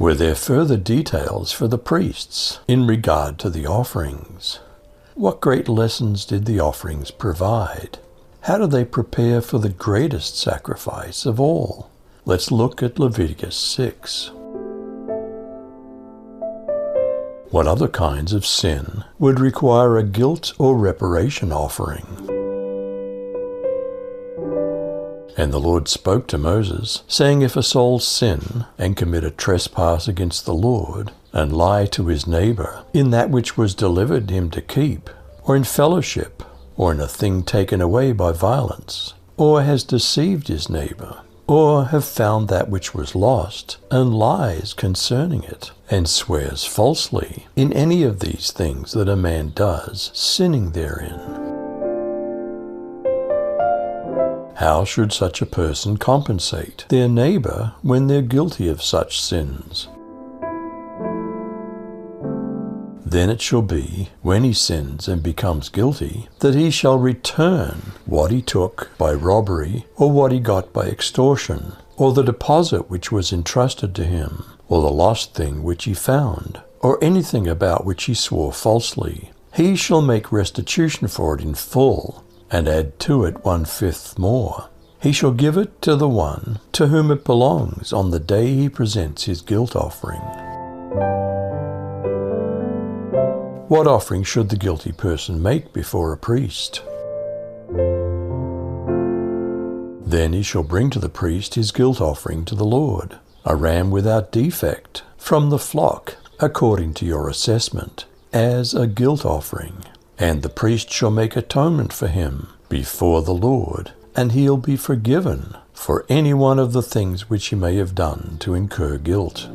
Were there further details for the priests in regard to the offerings? What great lessons did the offerings provide? How do they prepare for the greatest sacrifice of all? Let's look at Leviticus 6. What other kinds of sin would require a guilt or reparation offering? And the Lord spoke to Moses, saying, if a soul sin and commit a trespass against the Lord, and lie to his neighbor in that which was delivered him to keep, or in fellowship, or in a thing taken away by violence, or has deceived his neighbor, or have found that which was lost, and lies concerning it, and swears falsely in any of these things that a man does, sinning therein. How should such a person compensate their neighbor when they're guilty of such sins? Then it shall be, when he sins and becomes guilty, that he shall return what he took by robbery, or what he got by extortion, or the deposit which was entrusted to him, or the lost thing which he found, or anything about which he swore falsely. He shall make restitution for it in full, and add to it 1/5 more. He shall give it to the one to whom it belongs on the day he presents his guilt offering. What offering should the guilty person make before a priest? Then he shall bring to the priest his guilt offering to the Lord, a ram without defect, from the flock, according to your assessment, as a guilt offering. And the priest shall make atonement for him before the Lord, and he'll be forgiven for any one of the things which he may have done to incur guilt.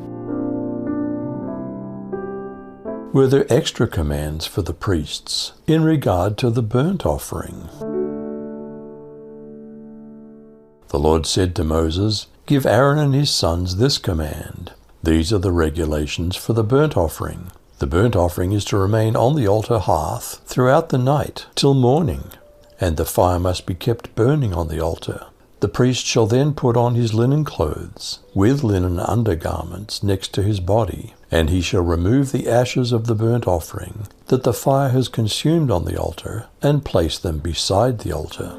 Were there extra commands for the priests in regard to the burnt offering? The Lord said to Moses, give Aaron and his sons this command. These are the regulations for the burnt offering. The burnt offering is to remain on the altar hearth throughout the night till morning, and the fire must be kept burning on the altar. The priest shall then put on his linen clothes, with linen undergarments next to his body, and he shall remove the ashes of the burnt offering that the fire has consumed on the altar, and place them beside the altar.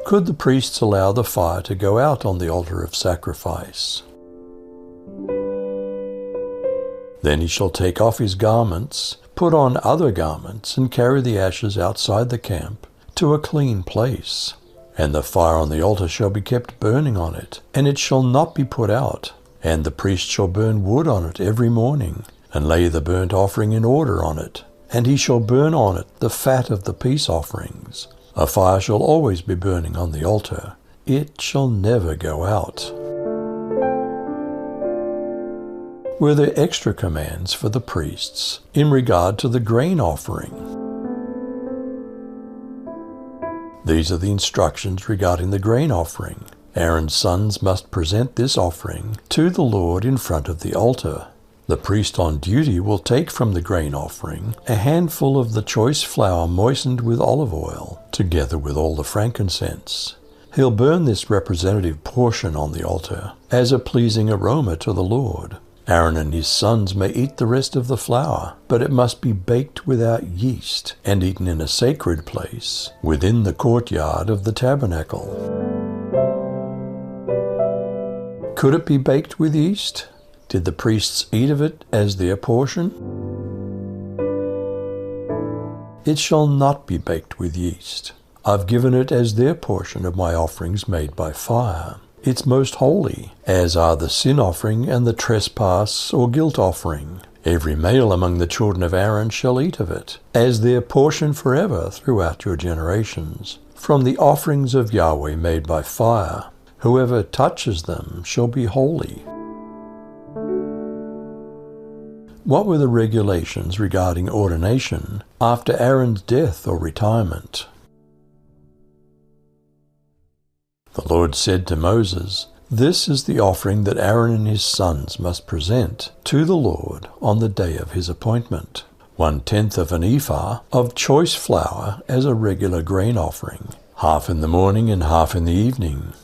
Could the priests allow the fire to go out on the altar of sacrifice? Then he shall take off his garments, put on other garments, and carry the ashes outside the camp to a clean place. And the fire on the altar shall be kept burning on it, and it shall not be put out. And the priest shall burn wood on it every morning, and lay the burnt offering in order on it. And he shall burn on it the fat of the peace offerings. A fire shall always be burning on the altar. It shall never go out. Were there extra commands for the priests in regard to the grain offering? These are the instructions regarding the grain offering. Aaron's sons must present this offering to the Lord in front of the altar. The priest on duty will take from the grain offering a handful of the choice flour moistened with olive oil, together with all the frankincense. He'll burn this representative portion on the altar as a pleasing aroma to the Lord. Aaron and his sons may eat the rest of the flour, but it must be baked without yeast and eaten in a sacred place within the courtyard of the tabernacle. Could it be baked with yeast? Did the priests eat of it as their portion? It shall not be baked with yeast. I've given it as their portion of my offerings made by fire. It's most holy, as are the sin offering and the trespass or guilt offering. Every male among the children of Aaron shall eat of it, as their portion forever throughout your generations, from the offerings of Yahweh made by fire. Whoever touches them shall be holy. What were the regulations regarding ordination after Aaron's death or retirement? The Lord said to Moses, this is the offering that Aaron and his sons must present to the Lord on the day of his appointment. 1/10 of an ephah of choice flour as a regular grain offering, half in the morning and half in the evening.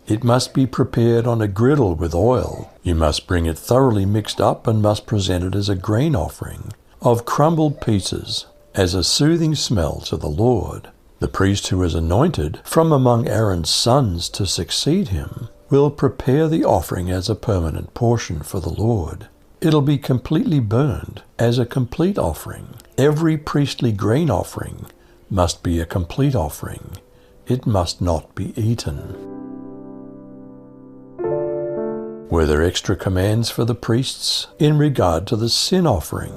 It must be prepared on a griddle with oil. You must bring it thoroughly mixed up and must present it as a grain offering of crumbled pieces, as a soothing smell to the Lord. The priest who is anointed from among Aaron's sons to succeed him will prepare the offering as a permanent portion for the Lord. It'll be completely burned as a complete offering. Every priestly grain offering must be a complete offering. It must not be eaten. Were there extra commands for the priests in regard to the sin offering?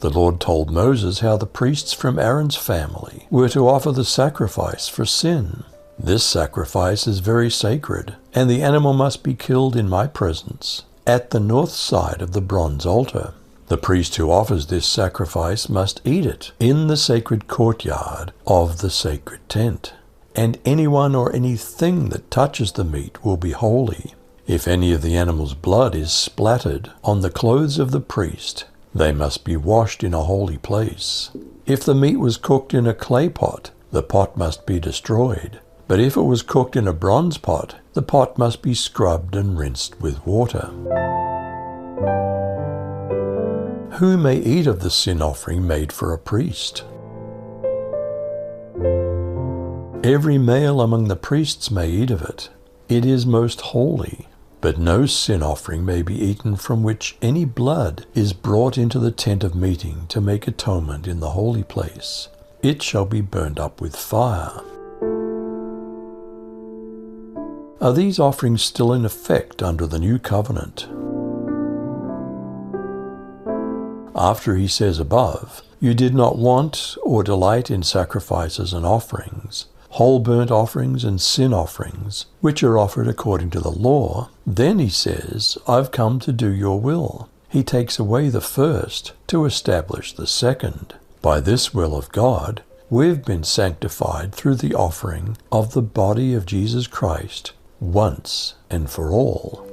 The Lord told Moses how the priests from Aaron's family were to offer the sacrifice for sin. This sacrifice is very sacred, and the animal must be killed in my presence at the north side of the bronze altar. The priest who offers this sacrifice must eat it in the sacred courtyard of the sacred tent, and anyone or anything that touches the meat will be holy. If any of the animal's blood is splattered on the clothes of the priest, they must be washed in a holy place. If the meat was cooked in a clay pot, the pot must be destroyed. But if it was cooked in a bronze pot, the pot must be scrubbed and rinsed with water. Who may eat of the sin offering made for a priest? Every male among the priests may eat of it. It is most holy. But no sin offering may be eaten from which any blood is brought into the tent of meeting to make atonement in the holy place. It shall be burned up with fire. Are these offerings still in effect under the new covenant? After he says above, "You did not want or delight in sacrifices and offerings, whole burnt offerings and sin offerings, which are offered according to the law," then he says, "I've come to do your will." He takes away the first to establish the second. By this will of God, we've been sanctified through the offering of the body of Jesus Christ once and for all.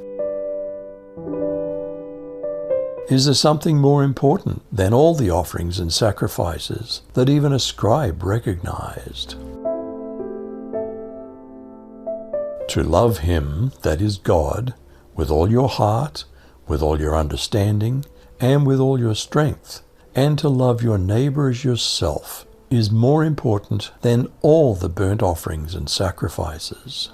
Is there something more important than all the offerings and sacrifices that even a scribe recognized? To love him, that is God, with all your heart, with all your understanding, and with all your strength, and to love your neighbor as yourself, is more important than all the burnt offerings and sacrifices.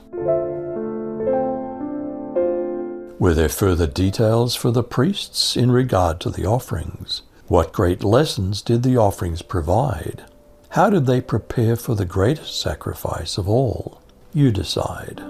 Were there further details for the priests in regard to the offerings? What great lessons did the offerings provide? How did they prepare for the greatest sacrifice of all? You decide.